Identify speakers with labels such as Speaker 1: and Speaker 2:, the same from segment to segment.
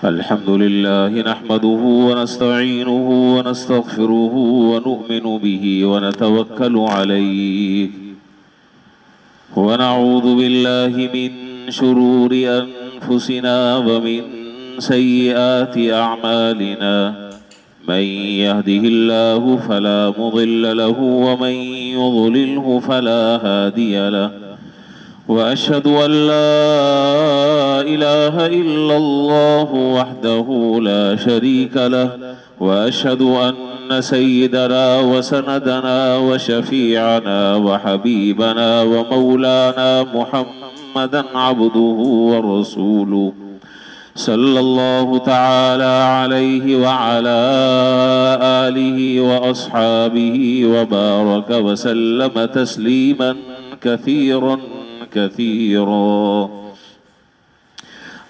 Speaker 1: الحمد لله نحمده ونستعينه ونستغفره ونؤمن به ونتوكل عليه ونعوذ بالله من شرور أنفسنا ومن سيئات أعمالنا من يهده الله فلا مضل له ومن يضلله فلا هادي له وأشهد أن لا إله إلا الله وحده لا شريك له وأشهد أن سيدنا وسندنا وشفيعنا وحبيبنا ومولانا محمدا عبده ورسوله صلى الله تعالى عليه وعلى آله وأصحابه وبارك وسلم تسليما كثيرا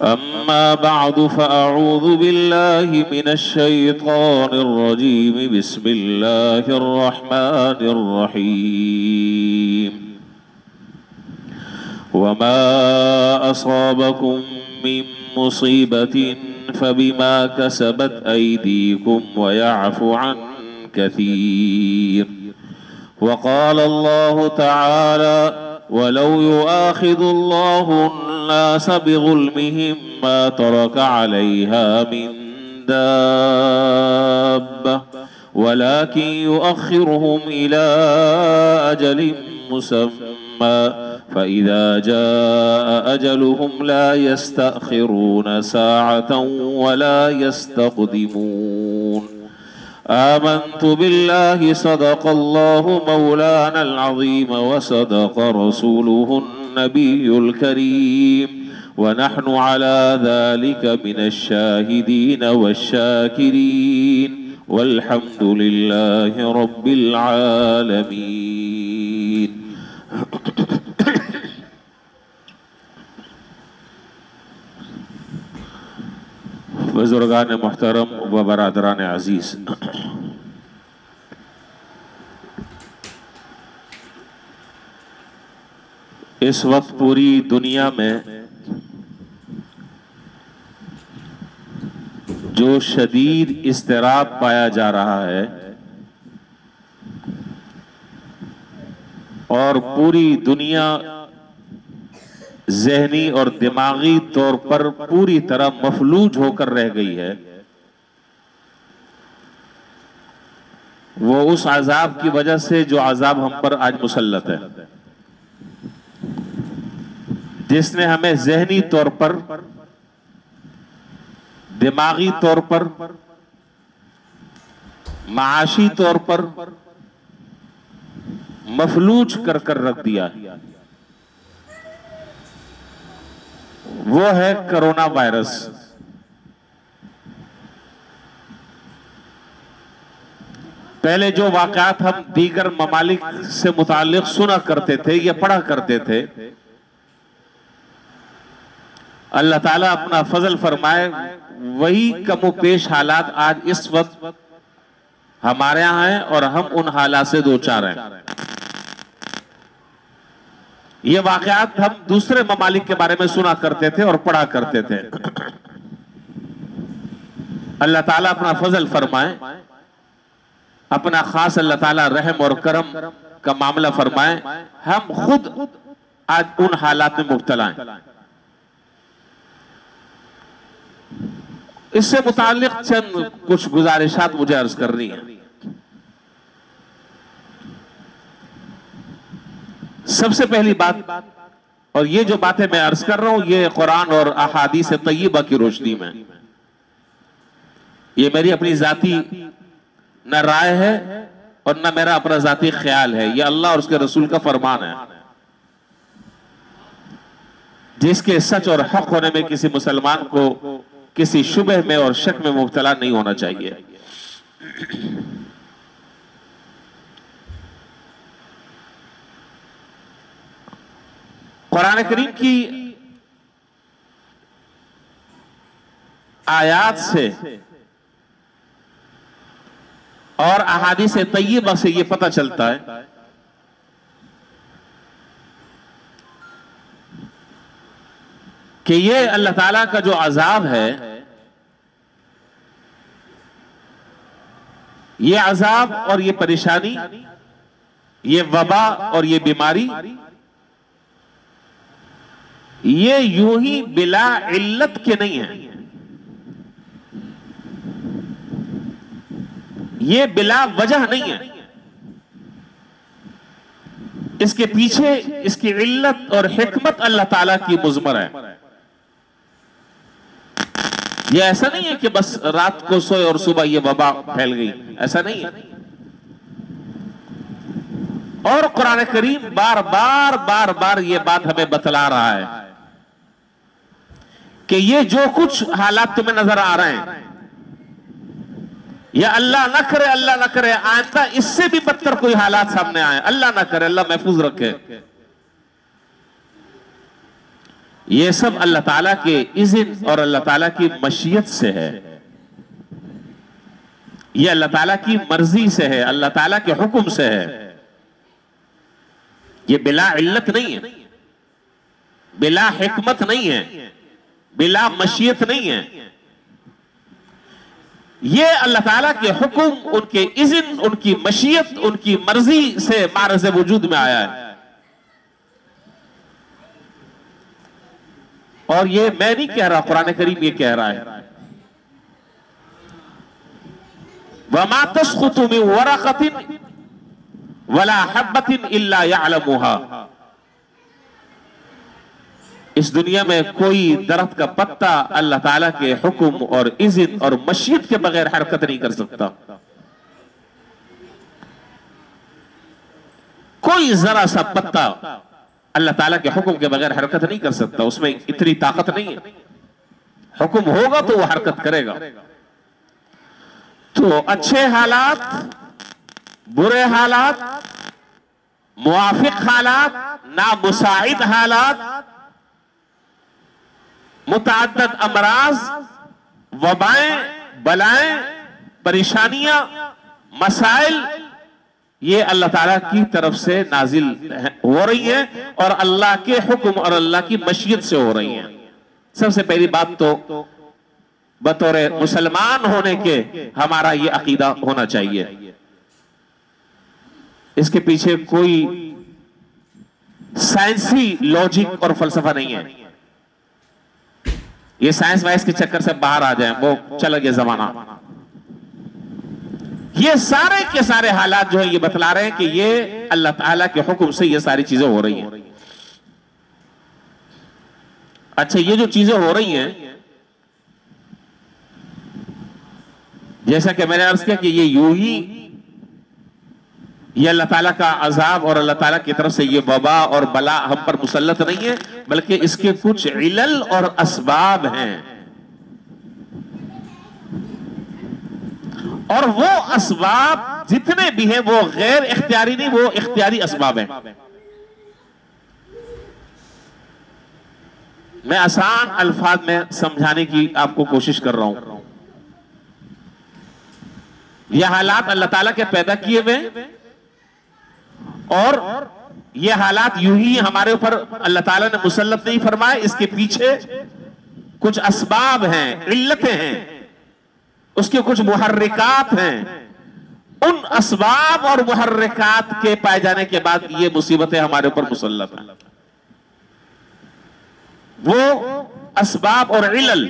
Speaker 1: أما بعد فأعوذ بالله من الشيطان الرجيم بسم الله الرحمن الرحيم وما أصابكم من مصيبة فبما كسبت أيديكم ويعفو عن كثير وقال الله تعالى ولو يؤاخذ الله الناس بظلمهم ما ترك عليها من دابة ولكن يؤخرهم إلى أجل مسمى فإذا جاء أجلهم لا يستأخرون ساعة ولا يستقدمون آمنت بالله صدق الله مولانا العظيم وصدق رسوله النبي الكريم ونحن على ذلك من الشاهدين والشاكرين والحمد لله رب العالمين بزرگان محترم و برادران عزیز، اس وقت پوری دنیا میں جو شدید اضطراب پایا جا رہا ہے اور پوری دنیا ذہنی اور دماغی طور پر پوری طرح مفلوج ہو کر رہ گئی ہے، وہ اس عذاب کی وجہ سے جو عذاب ہم پر آج مسلط ہے، جس نے ہمیں ذہنی طور پر، دماغی طور پر، معاشی طور پر مفلوج کر کر رکھ دیا ہے، وہ ہے کرونا وائرس۔ پہلے جو واقعات ہم دیگر ممالک سے متعلق سنا کرتے تھے یا پڑھا کرتے تھے، اللہ تعالیٰ اپنا فضل فرمائے وہی کم و پیش حالات آج اس وقت ہمارے یہاں ہیں اور ہم ان حالات سے دوچار ہیں۔ یہ واقعات ہم دوسرے ممالک کے بارے میں سنا کرتے تھے اور پڑھا کرتے تھے۔ اللہ تعالیٰ اپنا فضل فرمائے، اپنا خاص اللہ تعالیٰ رحم اور کرم کا معاملہ فرمائے، ہم خود آج ان حالات میں مبتلا ہیں۔ اس سے متعلق چند کچھ گزارشات مجھے عرض کرنی ہیں۔ سب سے پہلی بات، اور یہ جو باتیں میں عرض کر رہا ہوں یہ قرآن اور احادیث طیبہ کی روشنی میں، یہ میری اپنی ذاتی نہ رائے ہے اور نہ میرا اپنا ذاتی خیال ہے، یہ اللہ اور اس کے رسول کا فرمان ہے، جس کے سچ اور حق ہونے میں کسی مسلمان کو کسی شبہ میں اور شک میں مبتلا نہیں ہونا چاہیے۔ قرآن کریم کی آیات سے اور احادیث طیبہ سے یہ پتہ چلتا ہے کہ یہ اللہ تعالیٰ کا جو عذاب ہے، یہ عذاب اور یہ پریشانی، یہ وبا اور یہ بیماری، یہ یوں ہی بلا علت کے نہیں ہیں، یہ بلا وجہ نہیں ہے، اس کے پیچھے اس کی علت اور حکمت اللہ تعالیٰ کی مضمر ہے۔ یہ ایسا نہیں ہے کہ بس رات کو سوئے اور صبح یہ وبا پھیل گئی، ایسا نہیں ہے۔ اور قرآن کریم بار بار یہ بات ہمیں بتلا رہا ہے کہ یہ جو کچھ حالات تمہیں نظر آ رہے ہیں، یا اللہ نہ کرے آئندہ اس سے بھی بدتر کوئی حالات سامنے آئے، اللہ نہ کرے، اللہ محفوظ رکھے، یہ سب اللہ تعالیٰ کے اذن اور اللہ تعالیٰ کی مشیت سے ہے، یہ اللہ تعالیٰ کی مرضی سے ہے، اللہ تعالیٰ کے حکم سے ہے، یہ بلا علت نہیں ہے، بلا حکمت نہیں ہے، بلا مشیت نہیں ہے، یہ اللہ تعالیٰ کے حکم، ان کے اذن، ان کی مشیت، ان کی مرضی سے معرض وجود میں آیا ہے۔ اور یہ میں نہیں کہہ رہا، قرآن کریم یہ کہہ رہا ہے، وَمَا تَسْقُطُ مِن وَرَقَةٍ وَلَا حَبَّةٍ إِلَّا يَعْلَمُهَا، اس دنیا میں کوئی درخت کا پتا اللہ تعالیٰ کے حکم اور اذن اور مشیت کے بغیر حرکت نہیں کر سکتا، کوئی ذرا سا پتا اللہ تعالیٰ کے حکم کے بغیر حرکت نہیں کر سکتا، اس میں اتنی طاقت نہیں ہے، حکم ہوگا تو وہ حرکت کرے گا۔ تو اچھے حالات، برے حالات، موافق حالات، نامساعد حالات، متعدد امراض، وبائیں، بلائیں، پریشانیاں، مسائل، یہ اللہ تعالیٰ کی طرف سے نازل ہو رہی ہیں اور اللہ کے حکم اور اللہ کی مشیت سے ہو رہی ہیں۔ سب سے پہلی بات تو بطور مسلمان ہونے کے ہمارا یہ عقیدہ ہونا چاہیے، اس کے پیچھے کوئی سائنسی لوجک اور فلسفہ نہیں ہے، یہ سائنس وائس کے چکر سے باہر آ جائیں، وہ چلا گیا زمانہ۔ یہ سارے کے سارے حالات جو ہیں یہ بتلا رہے ہیں کہ یہ اللہ تعالیٰ کے حکم سے یہ ساری چیزیں ہو رہی ہیں۔ اچھا، یہ جو چیزیں ہو رہی ہیں، جیسا کہ میں نے عرض کیا کہ یہ یوں ہی یہ اللہ تعالیٰ کا عذاب اور اللہ تعالیٰ کی طرف سے یہ وبا اور بلا ہم پر مسلط نہیں ہے، بلکہ اس کے کچھ علل اور اسباب ہیں، اور وہ اسباب جتنے بھی ہیں وہ غیر اختیاری نہیں، وہ اختیاری اسباب ہیں۔ میں آسان الفاظ میں سمجھانے کی آپ کو کوشش کر رہا ہوں۔ یہ حالات اللہ تعالیٰ کے پیدا کیے ہوئے، اور یہ حالات یوں ہی ہمارے اوپر اللہ تعالیٰ نے مسلط نہیں فرمائے، اس کے پیچھے کچھ اسباب ہیں، علتیں ہیں، اس کے کچھ محرکات ہیں، ان اسباب اور محرکات کے پائے جانے کے بعد یہ مصیبتیں ہمارے اوپر مسلط ہیں۔ وہ اسباب اور علل،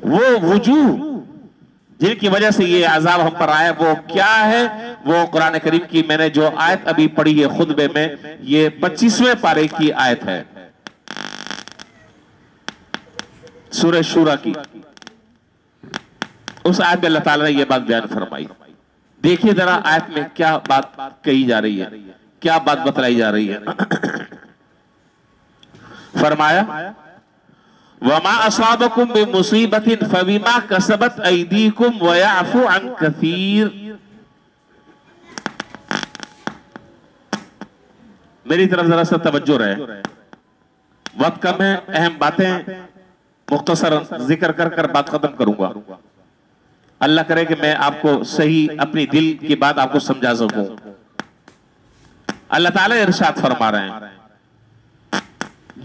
Speaker 1: وہ وجوہ جن کی وجہ سے یہ عذاب ہم پر آیا، وہ کیا ہے؟ وہ قرآن کریم کی میں نے جو آیت ابھی پڑھی ہے خطبے میں، یہ 25ویں پارے کی آیت ہے، سورہ شورى کی۔ اس آیت میں اللہ تعالیٰ نے یہ بات بیان فرمائی۔ دیکھیے ذرا آیت میں کیا بات کہی جا رہی ہے، کیا بات بتلائی جا رہی ہے۔ فرمایا وَمَا أَصَابَكُم بِمُصِيبَةٍ فَبِمَا كَسَبَتْ أَيْدِيكُمْ وَيَعْفُو عَن كَثِيرٍ۔ میری طرف ذرا سا توجہ رہے، وقت کم ہے، اہم باتیں مختصر ذکر کر کر بات ختم کروں گا۔ اللہ کرے کہ میں آپ کو صحیح اپنی دل کی بات آپ کو سمجھا سکوں۔ اللہ تعالیٰ ارشاد فرما رہے ہیں،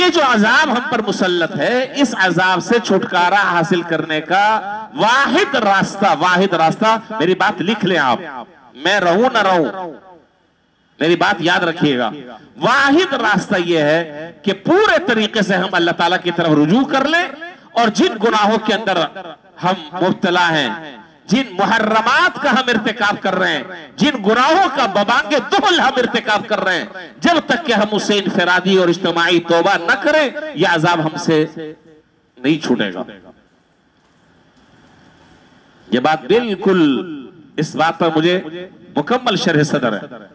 Speaker 1: یہ جو عذاب ہم پر مسلط ہے، اس عذاب سے چھٹکارا حاصل کرنے کا واحد راستہ، میری بات لکھ لیں آپ، میں رہوں نہ رہوں، میری بات یاد رکھیے گا، واحد راستہ یہ ہے کہ پورے طریقے سے ہم اللہ تعالیٰ کی طرف رجوع کر لیں، اور جن گناہوں کے اندر ہم مبتلا ہیں، جن محرمات کا ہم ارتکاب کر رہے ہیں، جن گناہوں کا ببانگ دہل ہم ارتکاب کر رہے ہیں، جب تک کہ ہم اسے انفرادی اور اجتماعی توبہ نہ کریں، یہ عذاب ہم سے نہیں چھوٹے گا۔ یہ بات بالکل، اس بات پر مجھے مکمل شرح صدر ہے۔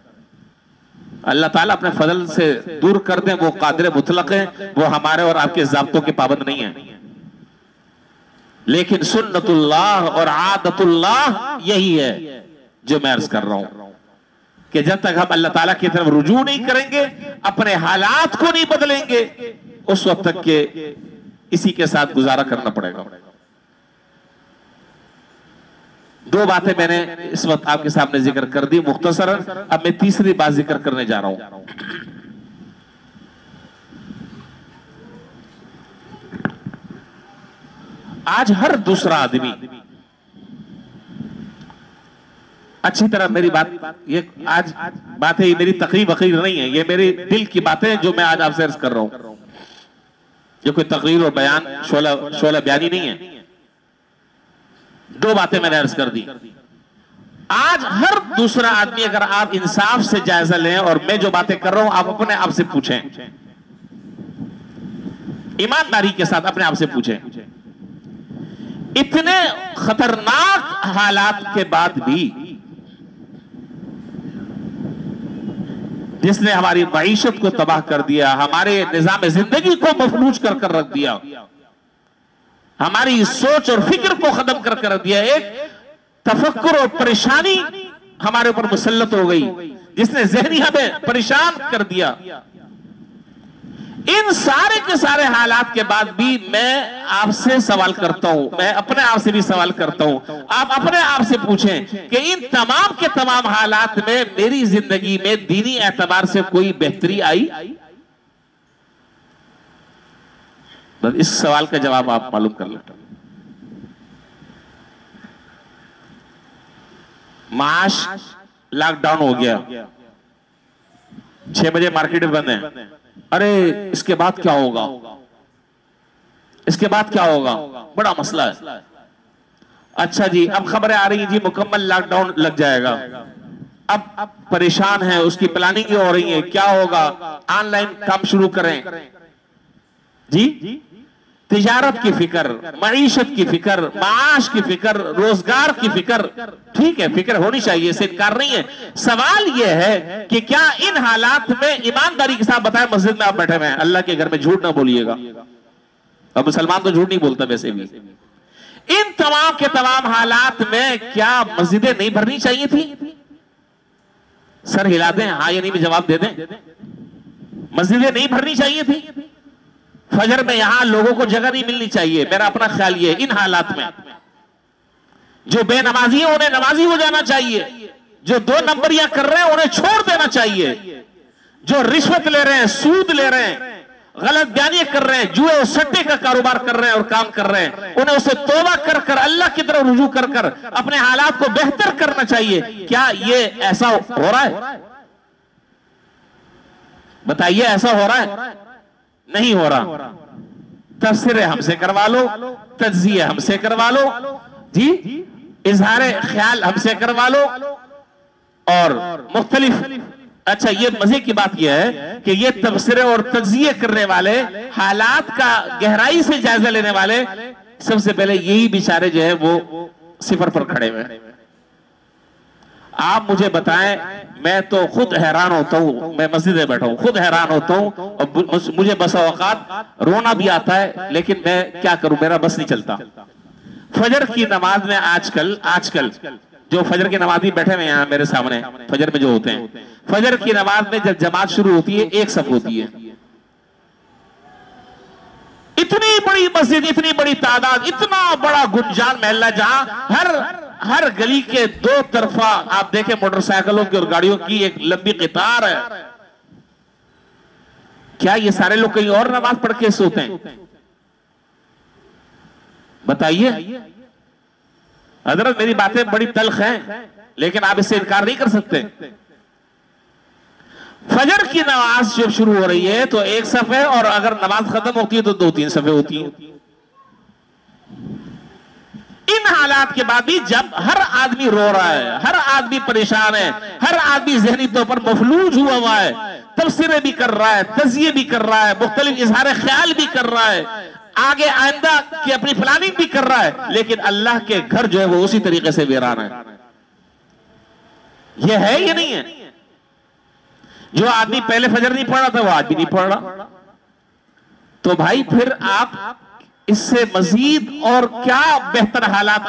Speaker 1: اللہ تعالیٰ اپنے فضل سے دور کر دیں، وہ قادر مطلق ہیں، وہ ہمارے اور آپ کے ضابطوں کے پابند نہیں ہیں، لیکن سنت اللہ اور عادت اللہ یہی ہے جو میں عرض کر رہا ہوں کہ جب تک ہم اللہ تعالیٰ کی طرف رجوع نہیں کریں گے، اپنے حالات کو نہیں بدلیں گے، اس وقت تک کہ اسی کے ساتھ گزارا کرنا پڑے گا۔ دو باتیں میں نے اس وقت آپ کے سامنے ذکر کر دی مختصراً، اب میں تیسری بات ذکر کرنے جا رہا ہوں۔ آج ہر دوسرا آدمی، اچھی طرح میری بات، یہ آج باتیں میری تقریر وقریر نہیں ہے، یہ میری دل کی باتیں جو میں آج آپ سے عرض کر رہا ہوں، یہ کوئی تقریر اور بیان شعلہ بیانی نہیں ہے۔ دو باتیں میں نے عرض کر دی۔ آج ہر دوسرا آدمی، اگر آپ انصاف سے جائزہ لیں اور میں جو باتیں کر رہا ہوں آپ اپنے آپ سے پوچھیں، ایمانداری کے ساتھ اپنے آپ سے پوچھیں، اتنے خطرناک حالات کے بعد بھی جس نے ہماری معیشت کو تباہ کر دیا، ہمارے نظام زندگی کو مفلوج کر کر رکھ دیا، ہماری سوچ اور فکر کو ختم کر کر رکھ دیا، ایک تفکر اور پریشانی ہمارے اوپر مسلط ہو گئی جس نے ذہنی ہمیں پریشان کر دیا، ان سارے کے سارے حالات کے بعد بھی میں آپ سے سوال کرتا ہوں، میں اپنے آپ سے بھی سوال کرتا ہوں، آپ اپنے آپ سے پوچھیں کہ ان تمام کے تمام حالات میں میری زندگی میں دینی اعتبار سے کوئی بہتری آئی؟ بس اس سوال کا جواب آپ معلوم کر لیں۔ معاش لاک ڈاؤن ہو گیا، 6 بجے مارکیٹ بند ہیں، ارے اس کے بعد کیا ہوگا، اس کے بعد کیا ہوگا، بڑا مسئلہ ہے۔ اچھا جی، اب خبریں آ رہی ہیں جی مکمل لاک ڈاؤن لگ جائے گا، اب پریشان ہیں، اس کی پلاننگ ہو رہی ہے، کیا ہوگا، آن لائن کام شروع کریں جی، تجارت کی فکر، معیشت کی فکر، معاش کی فکر، روزگار کی فکر، ٹھیک ہے فکر ہونی چاہیے، اسے انکار نہیں ہے۔ سوال یہ ہے کہ کیا ان حالات میں ایمانداری کے ساتھ بتائیں، مسجد میں آپ بیٹھے ہوئے ہیں، اللہ کے گھر میں جھوٹ نہ بولیے گا، اور مسلمان تو جھوٹ نہیں بولتا ویسے بھی، ان تمام کے تمام حالات میں کیا مسجدیں نہیں بھرنی چاہیے تھی؟ سر ہلا دیں، ہاں یا نہیں میں جواب دے دیں، مسجدیں نہیں بھرنی چاہیے تھی؟ فجر میں یہاں لوگوں کو جگہ نہیں ملنی چاہیے؟ میرا اپنا خیال یہ ہے، ان حالات میں جو بے نمازی ہیں انہیں نمازی ہو جانا چاہیے، جو 2 نمبریاں کر رہے ہیں انہیں چھوڑ دینا چاہیے، جو رشوت لے رہے ہیں، سود لے رہے ہیں، غلط بیانیاں کر رہے ہیں، جوئے اور سٹے کا کاروبار کر رہے ہیں اور کام کر رہے ہیں، انہیں اسے توبہ کر کر اللہ کی طرف رجوع کر کر اپنے حالات کو بہتر کرنا چاہیے۔ کیا یہ ایسا ہو رہا ہے؟ بتائیے ایسا ہو رہا ہے؟ نہیں ہو رہا۔ تفسیر ہم سے کروا لو، تجزیہ ہم سے کروا لو جی، اظہار خیال ہم سے کروا لو، اور مختلف، اچھا یہ مزے کی بات یہ ہے کہ یہ تفسیر اور تجزیہ کرنے والے، حالات کا گہرائی سے جائزہ لینے والے، سب سے پہلے یہی بیچارے جو ہے وہ صفر پر کھڑے ہوئے ہیں۔ آپ مجھے بتائیں، میں تو خود حیران ہوتا ہوں، میں مسجد میں بیٹھا ہوں خود حیران ہوتا ہوں، اور مجھے بس اوقات رونا بھی آتا ہے، لیکن میں کیا کروں، میرا بس نہیں چلتا۔ فجر کی نماز میں آج کل جو فجر کی نمازی بیٹھے ہوئے ہیں میرے سامنے، فجر میں جو ہوتے ہیں، فجر کی نماز میں جب جماعت شروع ہوتی ہے ایک صف ہوتی ہے، اتنی بڑی مسجد، اتنی بڑی تعداد، اتنا بڑا گنجان محلہ جہاں ہر گلی کے 2 طرفہ آپ دیکھیں موٹر سائیکلوں کی اور گاڑیوں کی ایک لمبی قطار ہے، کیا یہ سارے لوگ کہیں اور نماز پڑھ کے سوتے ہیں؟ بتائیے حضرت، میری باتیں بڑی تلخ ہیں لیکن آپ اس سے انکار نہیں کر سکتے. فجر کی نماز جب شروع ہو رہی ہے تو ایک صفحے، اور اگر نماز ختم ہوتی ہے تو 2-3 صفحے ہوتی ہیں. ان حالات کے بعد بھی جب ہر آدمی رو رہا ہے، ہر آدمی پریشان ہے، ہر آدمی ذہنی طور پر مفلوج ہوا ہے، تبصرے بھی کر رہا ہے، تزیے بھی کر رہا ہے، مختلف اظہار خیال بھی کر رہا ہے، آگے آئندہ کی اپنی پلاننگ بھی کر رہا ہے، لیکن اللہ کے گھر جو ہے وہ اسی طریقے سے ویران ہے. یہ ہے یہ نہیں ہے؟ جو آدمی پہلے فجر نہیں پڑھ رہا تھا وہ آج بھی نہیں پڑھ رہا. تو بھائی پھر آپ اس سے مزید اور کیا بہتر حالات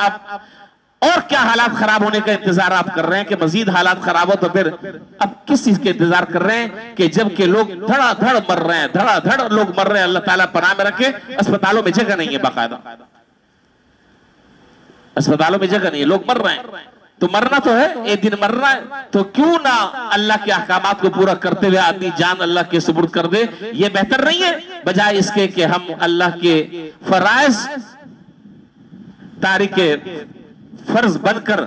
Speaker 1: اور کیا حالات خراب ہونے کا انتظار آپ کر رہے ہیں کہ مزید حالات خراب ہو؟ تو پھر اب کس چیز کے انتظار کر رہے ہیں کہ جب کہ لوگ دھڑا دھڑ مر رہے ہیں، دھڑا دھڑ لوگ مر رہے ہیں. اللہ تعالیٰ پناہ میں رکھے، اسپتالوں میں جگہ نہیں ہے، باقاعدہ اسپتالوں میں جگہ نہیں ہے، لوگ مر رہے ہیں. تو مرنا تو ہے، ایک دن مرنا ہے، تو کیوں نہ اللہ کے احکامات کو پورا کرتے ہوئے آدمی جان اللہ کے سپرد کر دے؟ یہ بہتر نہیں ہے بجائے اس کے کہ ہم اللہ کے فرائض تارک فرض بن کر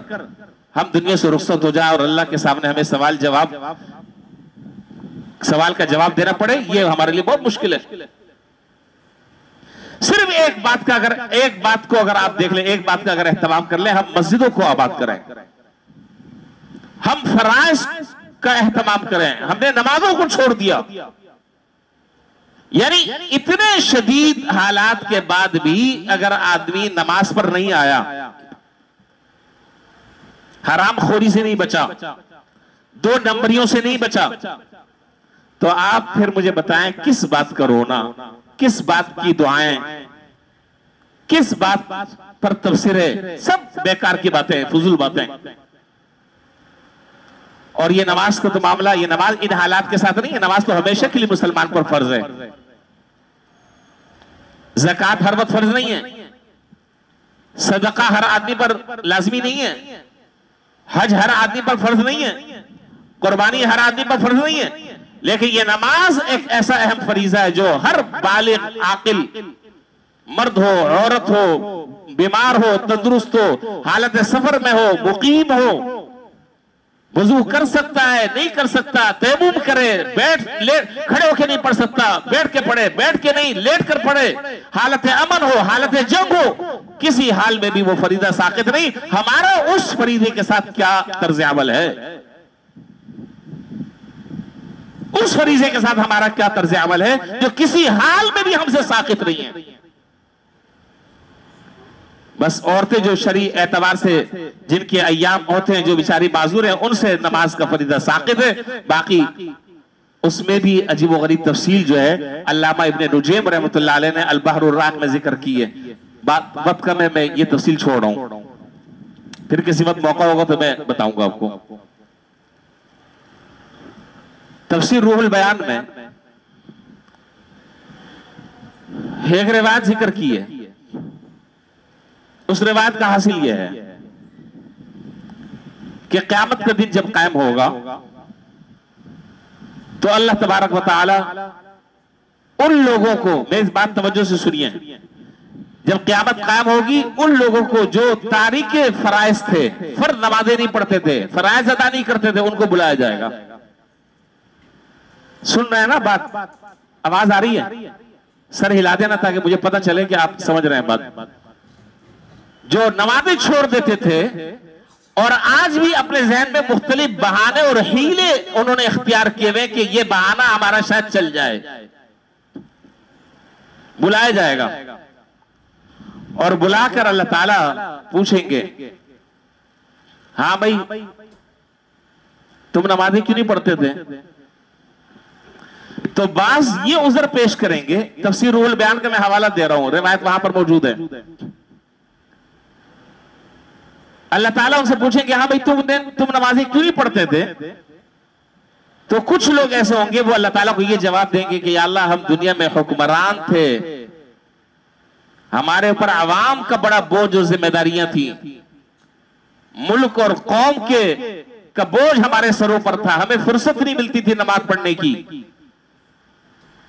Speaker 1: ہم دنیا سے رخصت ہو جائے اور اللہ کے سامنے ہمیں سوال کا جواب دینا پڑے. یہ ہمارے لیے بہت مشکل ہے. صرف ایک بات کو اگر آپ دیکھ لیں، ایک بات کا اگر اہتمام کر لیں، ہم مسجدوں کو آباد کریں، ہم فرائض کا اہتمام کریں. ہم نے نمازوں کو چھوڑ دیا. یعنی اتنے شدید حالات کے بعد بھی اگر آدمی نماز پر نہیں آیا، حرام خوری سے نہیں بچا، 2 نمبریوں سے نہیں بچا، تو آپ پھر مجھے بتائیں کس بات کا رونا، کس بات کی دعائیں، کس بات پر تبصرے؟ سب بیکار کی باتیں، فضول باتیں. اور یہ نماز کا تو معاملہ، یہ نماز ان حالات کے ساتھ نہیں ہے. نماز تو ہمیشہ کے لیے مسلمان پر فرض ہے. زکوٰۃ ہر وقت فرض نہیں ہے، صدقہ ہر آدمی پر لازمی نہیں ہے، حج ہر آدمی پر فرض نہیں ہے، قربانی ہر آدمی پر فرض نہیں ہے. لیکن یہ نماز ایک ایسا اہم فریضہ ہے جو ہر بالغ عاقل، مرد ہو، عورت ہو، بیمار ہو، تندرست ہو، حالت سفر میں ہو، مقیم ہو، وضو کر سکتا ہے، نہیں کر سکتا تیمم کرے، کھڑے ہو کے نہیں پڑھ سکتا بیٹھ کے پڑھے، بیٹھ کے نہیں لیٹ کر پڑھے، حالت امن ہو، حالت جنگ ہو، کسی حال میں بھی وہ فریضہ ساقط نہیں. ہمارا اس فریضے کے ساتھ کیا طرز عمل ہے؟ اس فریضے کے ساتھ ہمارا کیا طرز عمل ہے جو کسی حال میں بھی ہم سے ساقط نہیں ہے؟ بس عورتیں جو شرعی اعتبار سے جن کے ایام ہوتے ہیں، جو بیچاری معذور ہیں، ان سے نماز کا فریضہ ساقط ہے. باقی اس میں بھی عجیب و غریب تفصیل جو ہے علامہ ابن نجیم رحمۃ اللہ علیہ نے البحر الراق میں ذکر کی ہے. وقت کا میں یہ تفصیل چھوڑ رہا ہوں، پھر کسی وقت موقع ہوگا تو میں بتاؤں گا آپ کو. تفسیر روح البیان میں ایک روایت ذکر کی ہے. اس روایت کا حاصل یہ ہے کہ قیامت کا دن جب قائم ہوگا تو اللہ تبارک و تعالی ان لوگوں کو، میں اس بات توجہ سے سنیے، جب قیامت قائم ہوگی ان لوگوں کو جو تارک فرائض تھے، فرض نمازیں نہیں پڑھتے تھے، فرائض ادا نہیں کرتے تھے، ان کو بلایا جائے گا. سن رہے ہیں نا بات؟ آواز آ رہی ہے؟ سر ہلا دینا تاکہ مجھے پتہ چلے کہ آپ سمجھ رہے ہیں بات. جو نمازیں چھوڑ دیتے تھے اور آج بھی اپنے ذہن میں مختلف بہانے اور حیلے انہوں نے اختیار کیے ہوئے کہ یہ بہانہ ہمارا شاید چل جائے، بلایا جائے گا. اور بلا کر اللہ تعالیٰ پوچھیں گے، ہاں بھائی تم نمازیں کیوں نہیں پڑھتے تھے؟ تو بعض یہ عذر پیش کریں گے. تفسیر روح البیان کا میں حوالہ دے رہا ہوں، روایت وہاں پر موجود ہے. اللہ تعالیٰ ان سے پوچھیں گے، ہاں بھائی تم نمازیں کیوں نہیں پڑھتے تھے؟ تو کچھ لوگ ایسے ہوں گے وہ اللہ تعالیٰ کو یہ جواب دیں گے کہ یا اللہ ہم دنیا میں حکمران تھے، ہمارے اوپر عوام کا بڑا بوجھ اور ذمہ داریاں تھیں، ملک اور قوم کا بوجھ ہمارے سروں پر تھا، ہمیں فرصت نہیں ملتی تھی نماز پڑھنے کی.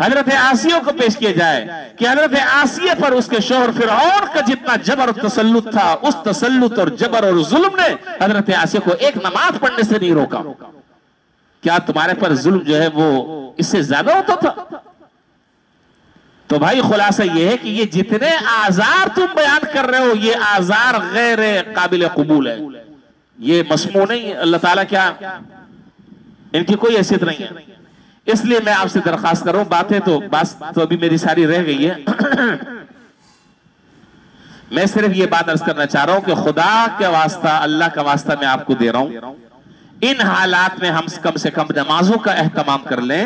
Speaker 1: حضرت آسیہ کو پیش کیا جائے کہ حضرت آسیہ پر اس کے شوہر فرعون کا جتنا جبر اور تسلط تھا، اس تسلط اور جبر اور ظلم نے حضرت آسیہ کو ایک نماز پڑھنے سے نہیں روکا. کیا تمہارے پر ظلم جو ہے وہ اس سے زیادہ ہوتا تھا؟ تو بھائی خلاصہ یہ ہے کہ یہ جتنے آزار تم بیان کر رہے ہو یہ آزار غیر قابل قبول ہے، یہ مسموع نہیں ہے. اللہ تعالیٰ کیا ان کی کوئی حیثیت نہیں ہے. اس لیے میں آپ سے درخواست کر رہا ہوں، بات تو ابھی میری ساری رہ گئی ہے. میں صرف یہ بات عرض کرنا چاہ رہا ہوں کہ خدا کے واسطہ، اللہ کا واسطہ میں آپ کو دے رہا ہوں، ان حالات میں ہم کم سے کم نمازوں کا اہتمام کر لیں،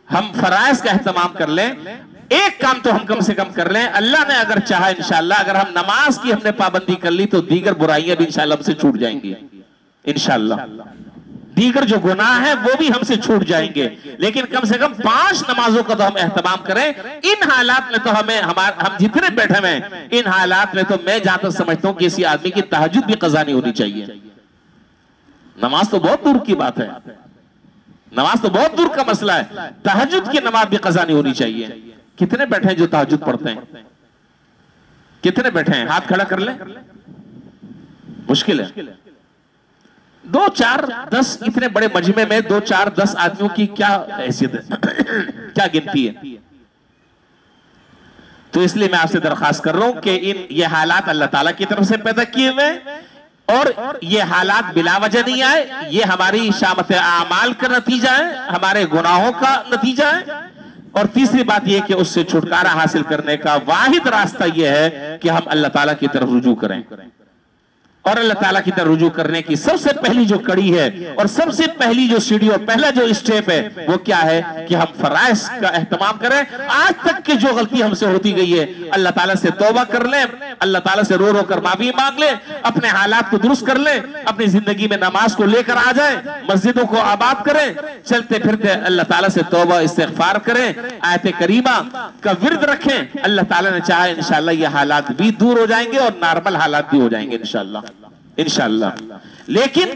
Speaker 1: ہم فرائض کا اہتمام کر لیں. ایک کام تو ہم کم سے کم کر لیں، اللہ نے اگر چاہا انشاءاللہ اگر ہم نماز کی ہم نے پابندی کر لی تو دیگر برائیاں بھی انشاءاللہ ہم سے چھوٹ جائیں گی انشاءاللہ. دیگر جو گناہ ہیں وہ بھی ہم سے چھوٹ جائیں گے، لیکن کم سے کم 5 نمازوں کا تو ہم اہتمام کریں. ان حالات میں تو ہم جتنے بیٹھے ہیں ان حالات میں تو میں جہاں تک سمجھتا ہوں کہ کسی آدمی کی تہجد بھی قضا نہیں ہونی چاہیے. نماز تو بہت دور کی بات ہے، نماز تو بہت دور کا مسئلہ ہے، تہجد کی نماز بھی قضا نہیں ہونی چاہیے. کتنے بیٹھے ہیں جو تہجد پڑھتے ہیں؟ کتنے بیٹھے ہیں؟ ہاتھ کھڑا کر لیں. مشکل ہے. 2 4 10 اتنے بڑے مجمع میں 2 4 10 آدمیوں کی کیا حیثیت ہے، کیا گنتی ہے؟ تو اس لیے میں آپ سے درخواست کر رہا ہوں کہ یہ حالات اللہ تعالیٰ کی طرف سے پیدا کیے ہوئے اور یہ حالات بلا وجہ نہیں آئے، یہ ہماری شامت اعمال کا نتیجہ ہے، ہمارے گناہوں کا نتیجہ ہے. اور تیسری بات یہ کہ اس سے چھٹکارا حاصل کرنے کا واحد راستہ یہ ہے کہ ہم اللہ تعالیٰ کی طرف رجوع کریں. اور اللہ تعالیٰ کی طرف رجوع کرنے کی سب سے پہلی جو کڑی ہے اور سب سے پہلی جو سیڑھی اور پہلا جو اسٹیپ ہے وہ کیا ہے کہ ہم فرائض کا اہتمام کریں. آج تک کی جو غلطی ہم سے ہوتی گئی ہے اللہ تعالیٰ سے توبہ کر لیں، اللہ تعالیٰ سے رو رو کر معافی مانگ لیں، اپنے حالات کو درست کر لیں، اپنی زندگی میں نماز کو لے کر آ جائیں، مسجدوں کو آباد کریں، چلتے پھرتے اللہ تعالیٰ سے توبہ استغفار کریں، آیت کریمہ کا ورد رکھیں. اللہ تعالیٰ نے چاہا انشاءاللہ یہ حالات بھی دور ہو جائیں گے اور نارمل حالات بھی ہو جائیں گے انشاءاللہ. لیکن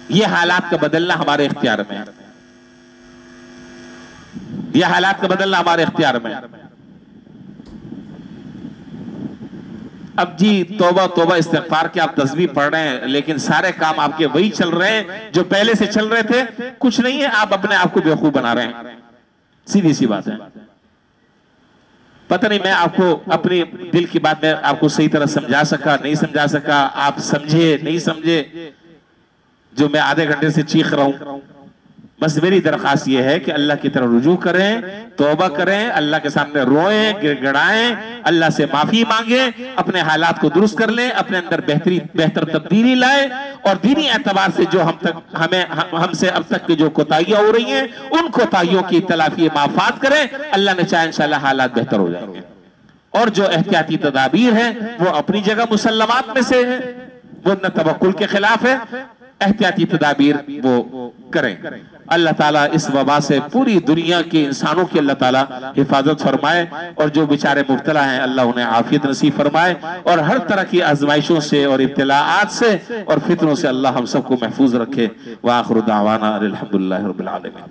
Speaker 1: یہ حالات کا بدلنا ہمارے اختیار میں ہے، یہ حالات کا بدلنا ہمارے اختیار میں. اب جی توبہ استغفار کے آپ تسبیح پڑھ رہے ہیں لیکن سارے کام آپ کے وہی چل رہے ہیں جو پہلے سے چل رہے تھے. کچھ نہیں ہے، آپ اپنے آپ کو بیوقوف بنا رہے ہیں. سیدھی سی بات ہے. پتہ نہیں میں آپ کو اپنی دل کی بات میں آپ کو صحیح طرح سمجھا سکا نہیں سمجھا سکا، آپ سمجھے نہیں سمجھے، جو میں آدھے گھنٹے سے چیخ رہا ہوں. بس میری درخواست یہ ہے کہ اللہ کی طرف رجوع کریں، توبہ کریں، اللہ کے سامنے روئیں، گر گڑائیں، اللہ سے معافی مانگیں، اپنے حالات کو درست کر لیں، اپنے اندر بہتر تبدیلی لائیں اور دینی اعتبار سے جو ہم سے اب تک کی جو کوتاہیاں ہو رہی ہیں ان کوتاہیوں کی تلافی معافات کریں. اللہ نے چاہے انشاءاللہ حالات بہتر ہو جائیں گے. اور جو احتیاطی تدابیر ہیں وہ اپنی جگہ مسلمات میں سے ہیں، وہ نہ توکل کے خلاف ہے، احتیاطی تدابیر وہ کریں. اللہ تعالیٰ اس وبا سے پوری دنیا کے انسانوں کی اللہ تعالیٰ حفاظت فرمائے اور جو بیچارے مبتلا ہیں اللہ انہیں عافیت نصیب فرمائے اور ہر طرح کی آزمائشوں سے اور ابتلاعات سے اور فتنوں سے اللہ ہم سب کو محفوظ رکھے. وآخر دعوانا الحمدللہ رب العالمین.